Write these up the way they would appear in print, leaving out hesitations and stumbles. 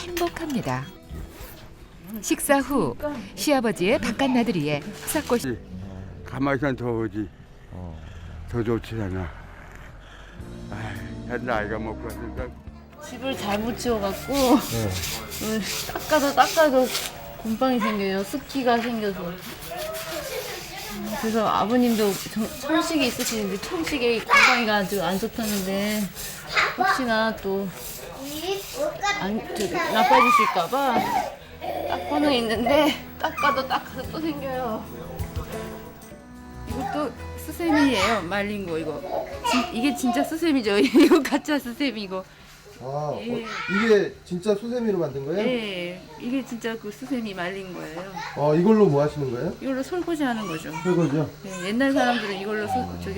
행복합니다. 식사 후 시아버지의 바깥 나들이에 후사꽃이 가만히 있으면 더 오지. 더 좋지 않아. 나이가 먹고 왔으니까. 집을 잘못 지어갖고 닦아도 곰팡이 생겨요. 습기가 생겨서. 그래서 아버님도 천식이 있으시는데 천식에 곰팡이가 아주 안 좋다는데 혹시나 또 나빠지실까봐 닦고는 있는데 닦아도 또 생겨요. 이것도 수세미예요. 말린 거 이거. 이게 진짜 수세미죠. 이거 가짜 수세미고. 아, 예. 이게 진짜 수세미로 만든 거예요? 네, 이게 진짜 그 수세미 말린 거예요. 이걸로 뭐 하시는 거예요? 이걸로 설거지 하는 거죠. 설거지요? 네, 옛날 사람들은 이걸로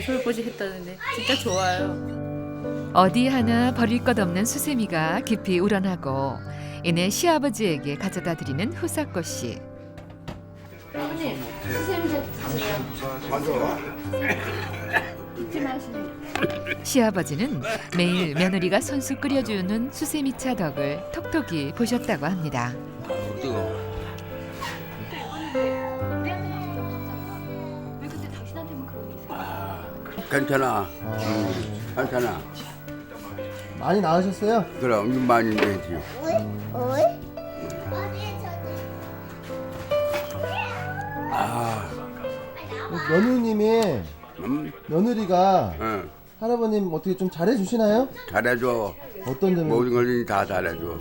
설거지 했다는데 진짜 좋아요. 어디 하나 버릴 것 없는 수세미가 깊이 우러나고 이내 시아버지에게 가져다 드리는 후사꽃씨. 아버님, 수세미 좀 드세요. 잊지 마시고. 시아버지는 매일 며느리가 손수 끓여주는 수세미차 덕을 톡톡히 보셨다고 합니다. 뜨거워. 왜 그때 당신한테만 그런 게 있어요? 괜찮아. 괜찮아. 많이 나으셨어요? 그럼 많이 되지. 며느님이 며느리가 응. 할아버님 어떻게 좀 잘해주시나요? 잘해줘. 어떤 점이? 모든 걸 다 잘해줘.